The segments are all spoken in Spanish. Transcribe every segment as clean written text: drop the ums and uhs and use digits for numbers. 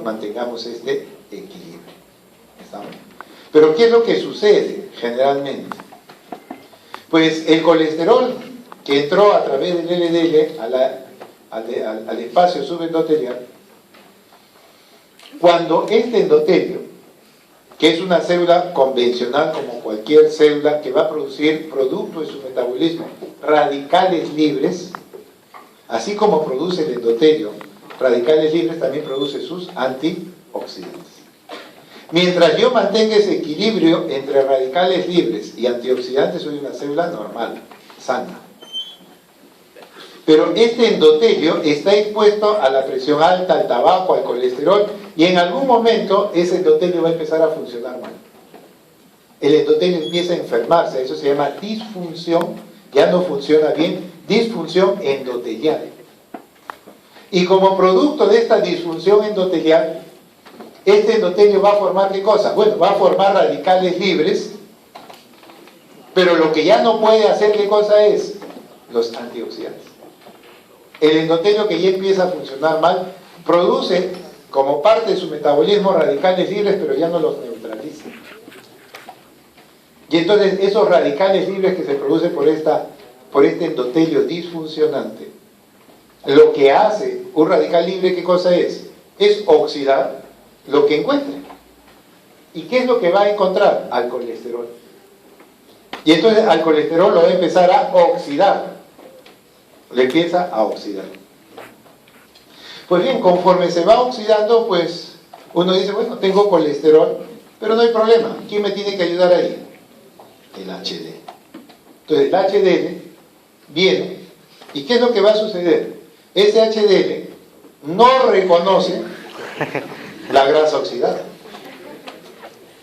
mantengamos este equilibrio. ¿Estamos? Pero ¿qué es lo que sucede generalmente? Pues el colesterol que entró a través del LDL al espacio subendotelial, cuando este endotelio, que es una célula convencional como cualquier célula que va a producir producto de su metabolismo, radicales libres, así como produce el endotelio radicales libres, también produce sus antioxidantes. Mientras yo mantenga ese equilibrio entre radicales libres y antioxidantes, soy una célula normal, sana. Pero este endotelio está expuesto a la presión alta, al tabaco, al colesterol, y en algún momento ese endotelio va a empezar a funcionar mal. El endotelio empieza a enfermarse, eso se llama disfunción, ya no funciona bien, disfunción endotelial. Y como producto de esta disfunción endotelial, este endotelio va a formar ¿qué cosa? Bueno, va a formar radicales libres, pero lo que ya no puede hacer ¿qué cosa es? Los antioxidantes. El endotelio que ya empieza a funcionar mal, produce como parte de su metabolismo radicales libres, pero ya no los neutraliza. Y entonces esos radicales libres que se producen por este endotelio disfuncionante, lo que hace un radical libre, ¿qué cosa es? Es oxidar lo que encuentre. ¿Y qué es lo que va a encontrar? Al colesterol. Y entonces al colesterol lo va a empezar a oxidar. Le empieza a oxidar. Pues bien, conforme se va oxidando, pues uno dice, bueno, tengo colesterol, pero no hay problema. ¿Quién me tiene que ayudar ahí? El HDL. Entonces el HDL viene, ¿y qué es lo que va a suceder? Ese HDL no reconoce la grasa oxidada.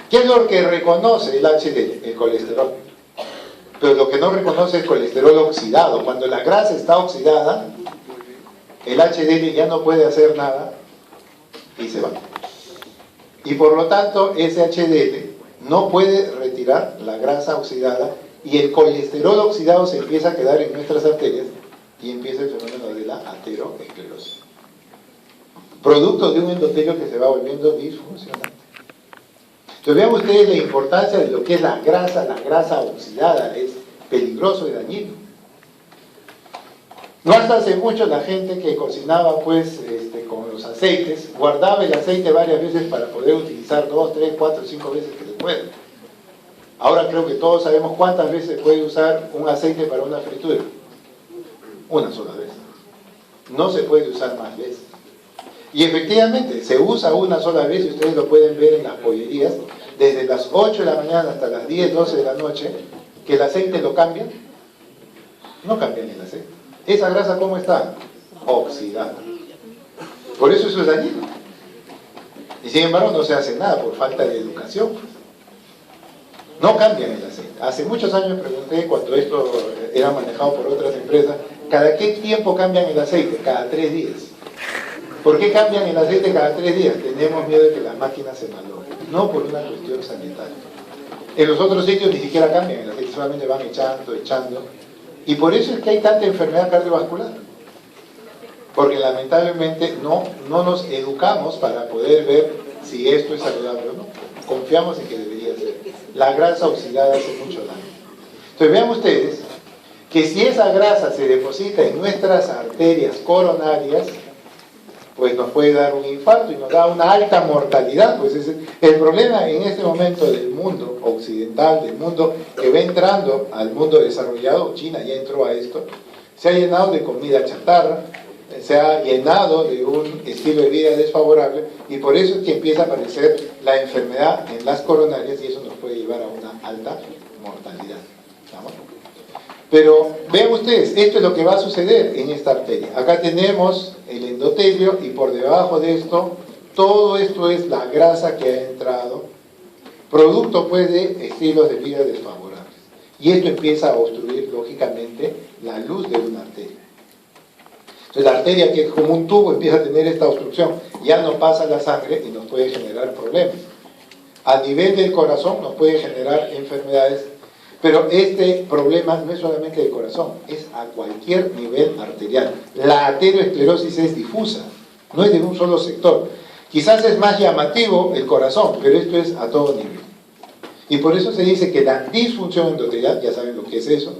¿Qué es lo que reconoce el HDL? El colesterol. Pero lo que no reconoce es el colesterol oxidado. Cuando la grasa está oxidada, el HDL ya no puede hacer nada y se va. Y por lo tanto, ese HDL no puede retirar la grasa oxidada y el colesterol oxidado se empieza a quedar en nuestras arterias y empieza el fenómeno de la aterosclerosis. Producto de un endotelio que se va volviendo disfuncionante. Entonces vean ustedes la importancia de lo que es la grasa oxidada, es peligroso y dañino. No hasta hace mucho la gente que cocinaba pues con los aceites, guardaba el aceite varias veces para poder utilizar 2, 3, 4, 5 veces que se pueda. Ahora creo que todos sabemos cuántas veces puede usar un aceite para una fritura. Una sola vez. No se puede usar más veces. Y efectivamente, se usa una sola vez y ustedes lo pueden ver en las pollerías, desde las 8 de la mañana hasta las 10, 12 de la noche, que el aceite lo cambian. No cambian el aceite. ¿Esa grasa cómo está? Oxidada. Por eso es dañino. Y sin embargo no se hace nada por falta de educación. No cambian el aceite. Hace muchos años pregunté, cuando esto era manejado por otras empresas, ¿cada qué tiempo cambian el aceite? Cada 3 días. ¿Por qué cambian el aceite cada 3 días? Tenemos miedo de que la máquina se malogre. No por una cuestión sanitaria. En los otros sitios ni siquiera cambian el aceite, solamente van echando. Y por eso es que hay tanta enfermedad cardiovascular. Porque lamentablemente no nos educamos para poder ver si esto es saludable o no. Confiamos en que debería ser. La grasa oxidada hace mucho daño. Entonces vean ustedes que si esa grasa se deposita en nuestras arterias coronarias, pues nos puede dar un infarto y nos da una alta mortalidad. Pues es el problema en este momento del mundo occidental, del mundo que va entrando al mundo desarrollado. China ya entró a esto, se ha llenado de comida chatarra, se ha llenado de un estilo de vida desfavorable, y por eso es que empieza a aparecer la enfermedad en las coronarias, y eso nos puede llevar a una alta mortalidad. ¿Estamos? Pero vean ustedes, esto es lo que va a suceder en esta arteria. Acá tenemos el endotelio y por debajo de esto, todo esto es la grasa que ha entrado, producto pues de estilos de vida desfavorables. Y esto empieza a obstruir lógicamente la luz de una arteria. Entonces la arteria, que es como un tubo, empieza a tener esta obstrucción, ya no pasa la sangre y nos puede generar problemas. A nivel del corazón nos puede generar enfermedades. Pero este problema no es solamente del corazón, es a cualquier nivel arterial. La aterosclerosis es difusa, no es de un solo sector. Quizás es más llamativo el corazón, pero esto es a todo nivel. Y por eso se dice que la disfunción endotelial, ya saben lo que es eso,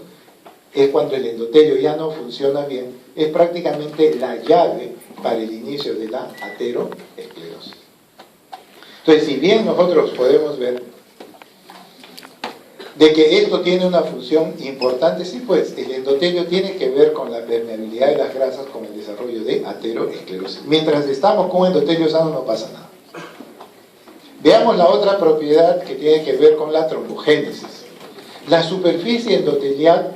es cuando el endotelio ya no funciona bien, es prácticamente la llave para el inicio de la ateroesclerosis. Entonces, si bien nosotros podemos ver de que esto tiene una función importante, sí, pues el endotelio tiene que ver con la permeabilidad de las grasas, con el desarrollo de ateroesclerosis. Mientras estamos con un endotelio sano no pasa nada. Veamos la otra propiedad que tiene que ver con la trombogénesis. La superficie endotelial,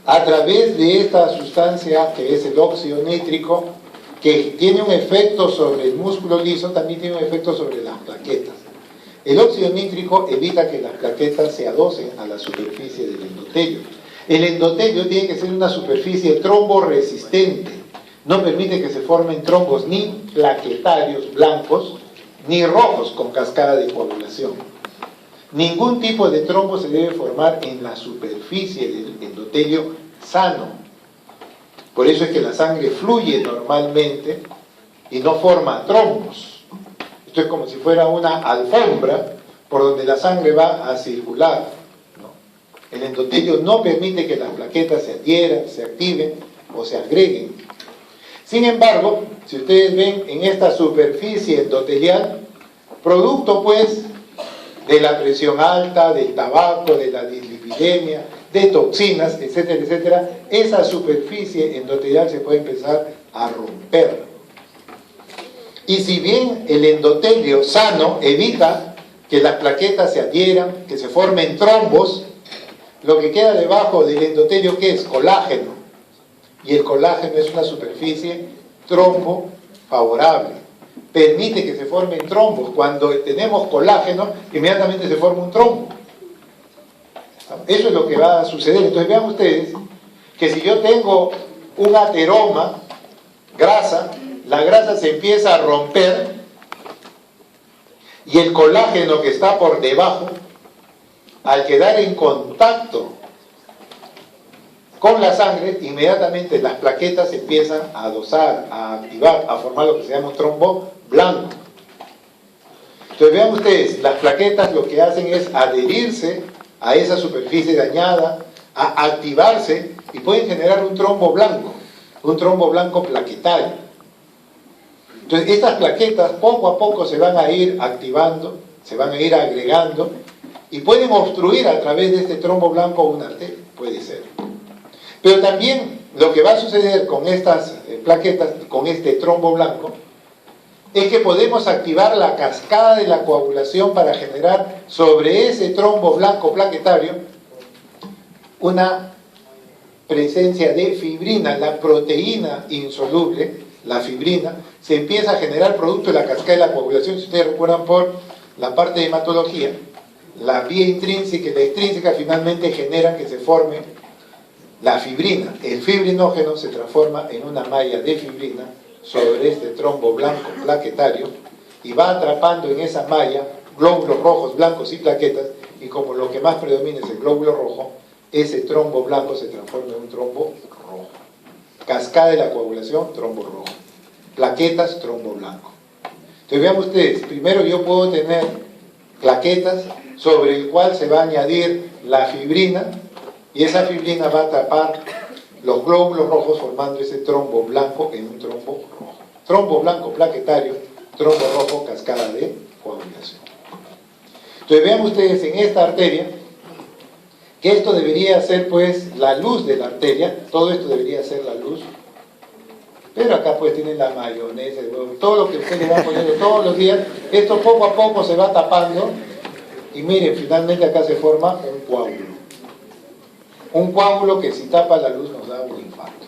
a través de esta sustancia que es el óxido nítrico, que tiene un efecto sobre el músculo liso, también tiene un efecto sobre las plaquetas. El óxido nítrico evita que las plaquetas se adosen a la superficie del endotelio. El endotelio tiene que ser una superficie tromboresistente. No permite que se formen trombos ni plaquetarios blancos, ni rojos con cascada de coagulación. Ningún tipo de trombo se debe formar en la superficie del endotelio sano. Por eso es que la sangre fluye normalmente y no forma trombos. Esto es como si fuera una alfombra por donde la sangre va a circular, ¿no? El endotelio no permite que las plaquetas se adhieran, se activen o se agreguen. Sin embargo, si ustedes ven en esta superficie endotelial, producto pues de la presión alta, del tabaco, de la dislipidemia, de toxinas, etcétera, etcétera, esa superficie endotelial se puede empezar a romper. Y si bien el endotelio sano evita que las plaquetas se adhieran, que se formen trombos, lo que queda debajo del endotelio, ¿qué es? Colágeno. Y el colágeno es una superficie trombo favorable. Permite que se formen trombos. Cuando tenemos colágeno, inmediatamente se forma un trombo. Eso es lo que va a suceder. Entonces vean ustedes que si yo tengo un ateroma, grasa, la grasa se empieza a romper y el colágeno que está por debajo, al quedar en contacto con la sangre, inmediatamente las plaquetas se empiezan a adosar, a activar, a formar lo que se llama un trombo blanco. Entonces vean ustedes, las plaquetas lo que hacen es adherirse a esa superficie dañada, a activarse y pueden generar un trombo blanco plaquetario. Entonces estas plaquetas poco a poco se van a ir activando, se van a ir agregando y pueden obstruir a través de este trombo blanco una arteria, puede ser. Pero también lo que va a suceder con estas plaquetas, con este trombo blanco, es que podemos activar la cascada de la coagulación para generar sobre ese trombo blanco plaquetario una presencia de fibrina, la proteína insoluble, la fibrina, se empieza a generar producto de la cascada de la coagulación. Si ustedes recuerdan por la parte de hematología, la vía intrínseca y la extrínseca finalmente generan que se forme la fibrina. El fibrinógeno se transforma en una malla de fibrina sobre este trombo blanco plaquetario y va atrapando en esa malla glóbulos rojos, blancos y plaquetas, y como lo que más predomina es el glóbulo rojo, ese trombo blanco se transforma en un trombo rojo. Cascada de la coagulación, trombo rojo. Plaquetas, trombo blanco. Entonces vean ustedes, primero yo puedo tener plaquetas sobre el cual se va a añadir la fibrina, y esa fibrina va a tapar los glóbulos rojos formando ese trombo blanco en un trombo rojo. Trombo blanco plaquetario, trombo rojo, cascada de coagulación. Entonces vean ustedes en esta arteria que esto debería ser pues la luz de la arteria, todo esto debería ser la luz, pero acá pues tienen la mayonesa, todo lo que ustedes le van poniendo todos los días, esto poco a poco se va tapando y miren, finalmente acá se forma un coágulo. Un coágulo que si tapa la luz nos da un infarto.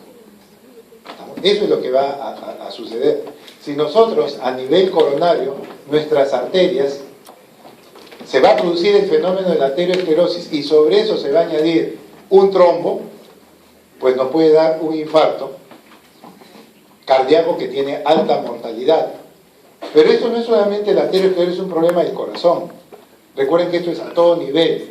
Eso es lo que va a suceder. Si nosotros a nivel coronario, nuestras arterias, se va a producir el fenómeno de la ateroesclerosis y sobre eso se va a añadir un trombo, pues nos puede dar un infarto cardíaco que tiene alta mortalidad. Pero esto no es solamente la ateroesclerosis, es un problema del corazón. Recuerden que esto es a todo nivel.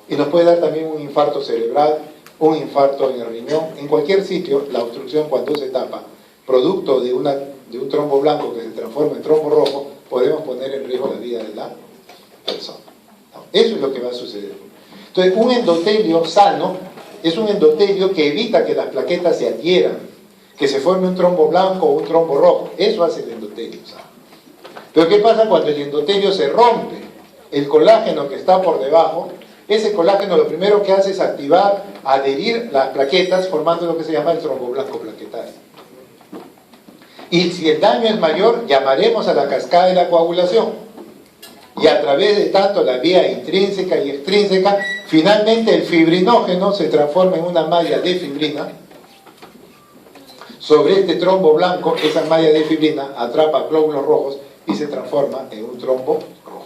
Y nos puede dar también un infarto cerebral, un infarto en el riñón, en cualquier sitio. La obstrucción cuando se tapa, producto de una de un trombo blanco que se transforma en trombo rojo, podemos poner en riesgo la vida de la persona. ¿No? Eso es lo que va a suceder. Entonces, un endotelio sano es un endotelio que evita que las plaquetas se adhieran, que se forme un trombo blanco o un trombo rojo. Eso hace el endotelio sano. Pero ¿qué pasa cuando el endotelio se rompe? El colágeno que está por debajo, ese colágeno lo primero que hace es activar, adherir las plaquetas, formando lo que se llama el trombo blanco plaquetario. Y si el daño es mayor, llamaremos a la cascada de la coagulación. Y a través de tanto la vía intrínseca y extrínseca, finalmente el fibrinógeno se transforma en una malla de fibrina. Sobre este trombo blanco, esa malla de fibrina atrapa glóbulos rojos y se transforma en un trombo rojo.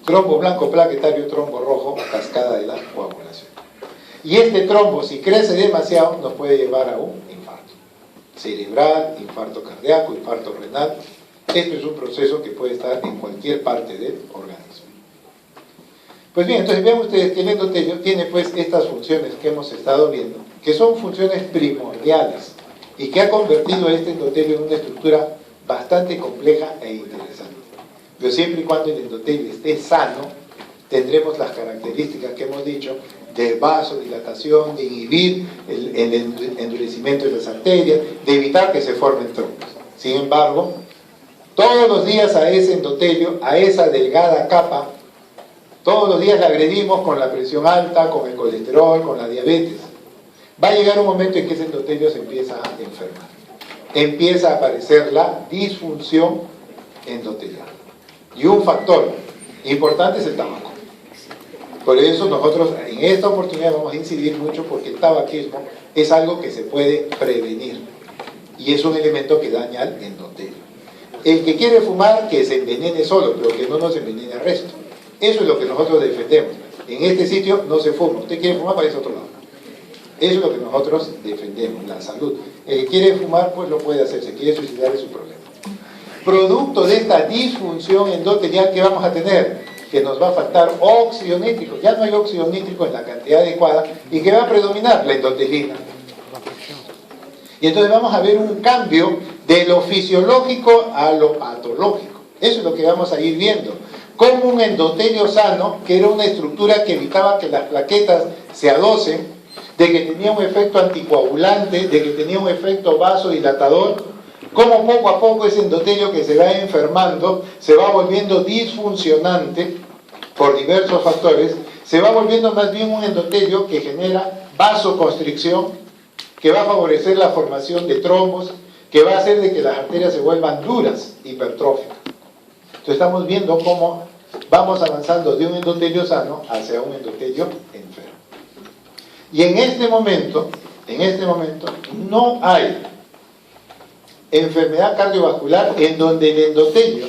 Trombo blanco plaquetario, trombo rojo, cascada de la coagulación. Y este trombo, si crece demasiado, nos puede llevar a un infarto cerebral, infarto cardíaco, infarto renal. Esto es un proceso que puede estar en cualquier parte del organismo. Pues bien, entonces vean ustedes que el endotelio tiene pues estas funciones que hemos estado viendo, que son funciones primordiales y que ha convertido a este endotelio en una estructura bastante compleja e interesante. Pero siempre y cuando el endotelio esté sano, tendremos las características que hemos dicho de vasodilatación, de inhibir el endurecimiento de las arterias, de evitar que se formen trombos. Sin embargo, todos los días a ese endotelio, a esa delgada capa, todos los días la agredimos con la presión alta, con el colesterol, con la diabetes. Va a llegar un momento en que ese endotelio se empieza a enfermar. Empieza a aparecer la disfunción endotelial. Y un factor importante es el tabaco. Por eso nosotros en esta oportunidad vamos a incidir mucho porque el tabaquismo es algo que se puede prevenir. Y es un elemento que daña al endotelio. El que quiere fumar, que se envenene solo, pero que no nos envenene al resto. Eso es lo que nosotros defendemos. En este sitio no se fuma. Usted quiere fumar, para ese otro lado. Eso es lo que nosotros defendemos, la salud. El que quiere fumar, pues lo puede hacer. Si quiere suicidar, es su problema. Producto de esta disfunción endotelial, ¿qué vamos a tener? Que nos va a faltar óxido nítrico. Ya no hay óxido nítrico en la cantidad adecuada. ¿Y qué va a predominar? La endotelina. Y entonces vamos a ver un cambio de lo fisiológico a lo patológico. Eso es lo que vamos a ir viendo. Como un endotelio sano, que era una estructura que evitaba que las plaquetas se adosen, de que tenía un efecto anticoagulante, de que tenía un efecto vasodilatador, como poco a poco ese endotelio que se va enfermando, se va volviendo disfuncionante por diversos factores, se va volviendo más bien un endotelio que genera vasoconstricción, que va a favorecer la formación de trombos, que va a hacer de que las arterias se vuelvan duras, hipertróficas. Entonces estamos viendo cómo vamos avanzando de un endotelio sano hacia un endotelio enfermo. Y en este momento no hay enfermedad cardiovascular en donde el endotelio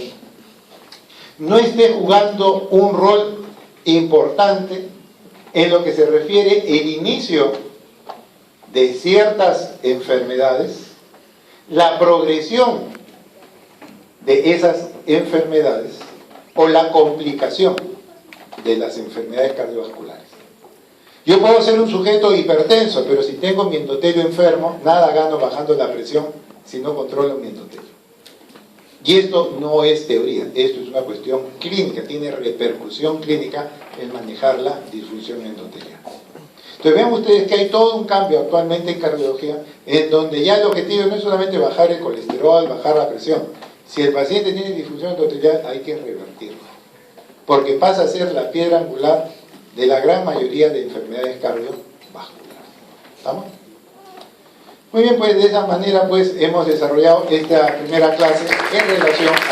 no esté jugando un rol importante en lo que se refiere el inicio de ciertas enfermedades, la progresión de esas enfermedades o la complicación de las enfermedades cardiovasculares. Yo puedo ser un sujeto hipertenso, pero si tengo mi endotelio enfermo, nada gano bajando la presión si no controlo mi endotelio. Y esto no es teoría, esto es una cuestión clínica, tiene repercusión clínica en manejar la disfunción endotelial. Entonces vean ustedes que hay todo un cambio actualmente en cardiología, en donde ya el objetivo no es solamente bajar el colesterol, bajar la presión. Si el paciente tiene disfunción endotelial, hay que revertirlo, porque pasa a ser la piedra angular de la gran mayoría de enfermedades cardiovasculares. ¿Estamos? Muy bien, pues de esa manera pues hemos desarrollado esta primera clase en relación a